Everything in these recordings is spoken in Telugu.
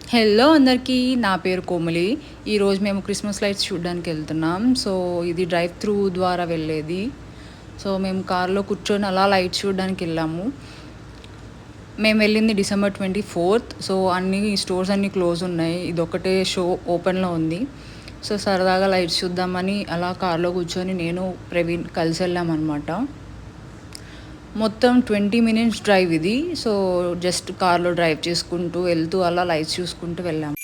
హలో అందరికీ. నా పేరు కోమలి. ఈరోజు మేము క్రిస్మస్ లైట్స్ చూడడానికి వెళ్తున్నాం. సో, ఇది డ్రైవ్ త్రూ ద్వారా వెళ్ళేది. సో, మేము కార్‌లో కూర్చొని అలా లైట్స్ చూడడానికి వెళ్ళాము. మేము వెళ్ళింది డిసెంబర్ 24థ్. సో, అన్ని స్టోర్స్ అన్నీ క్లోజ్ ఉన్నాయి. ఇదొక్కటే షో ఓపెన్‌లో ఉంది. సో, సరదాగా లైట్స్ చూద్దామని అలా కార్‌లో కూర్చొని నేను, ప్రవీణ్ కలిసి వెళ్ళామనమాట. మొత్తం 20 మినిట్స్ డ్రైవ్ ఇది. సో, జస్ట్ కార్‌లో డ్రైవ్ చేసుకుంటూ వెళ్తూ అలా లైట్స్ చూసుకుంటూ వెళ్ళాము.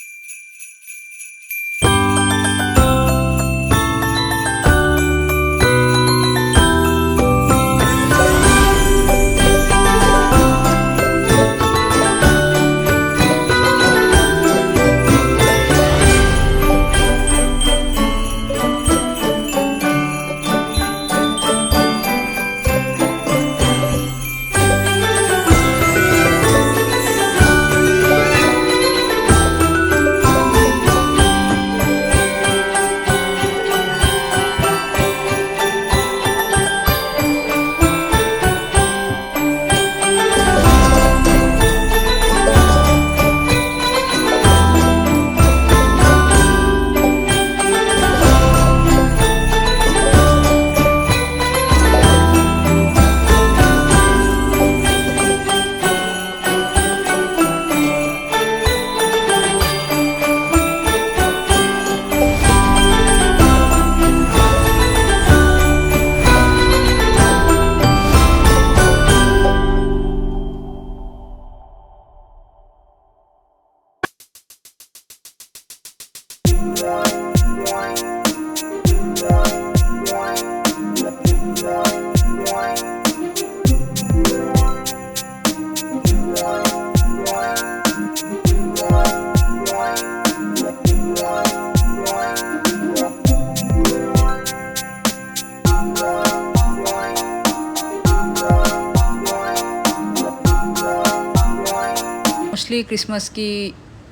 మోస్ట్లీ క్రిస్మస్‌కి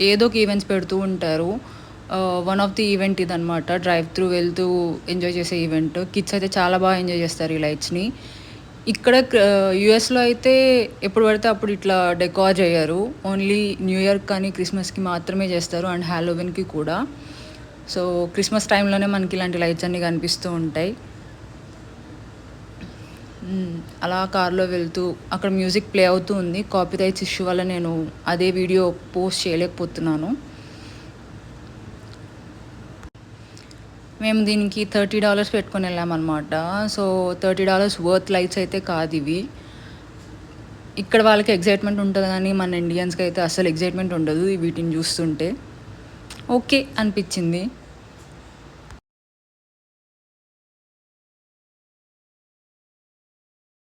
ఏదో ఒక ఈవెంట్స్ పెడుతూ ఉంటారు. వన్ ఆఫ్ ది ఈవెంట్ ఇదనమాట. డ్రైవ్ త్రూ వెళ్తూ ఎంజాయ్ చేసే ఈవెంట్. కిడ్స్ అయితే చాలా బాగా ఎంజాయ్ చేస్తారు ఈ లైట్స్‌ని. ఇక్కడ యూఎస్‌లో అయితే ఎప్పుడు పడితే అప్పుడు ఇట్లా డెకార్ చేయరు. ఓన్లీ న్యూ ఇయర్ కానీ, క్రిస్మస్‌కి మాత్రమే చేస్తారు. అండ్ హాలోవీన్‌కి కూడా. సో, క్రిస్మస్ టైంలోనే మనకి ఇలాంటి లైట్స్ అన్నీ కనిపిస్తూ ఉంటాయి. అలా కార్‌లో వెళ్తూ అక్కడ మ్యూజిక్ ప్లే అవుతూ ఉంది. కాపీరైట్స్ ఇష్యూ వల్ల నేను అదే వీడియో పోస్ట్ చేయలేకపోతున్నాను. మేము దీనికి $30 పెట్టుకొని వెళ్ళామన్నమాట. సో, $30 వర్త్ లైట్స్ అయితే కాదివి. ఇక్కడ వాళ్ళకి ఎక్సైట్‌మెంట్ ఉంటది గానీ, మన ఇండియన్స్‌కి అయితే అస్సలు ఎక్సైట్‌మెంట్ ఉండదు వీటిని చూస్తుంటే. ఓకే అనిపిచ్చింది.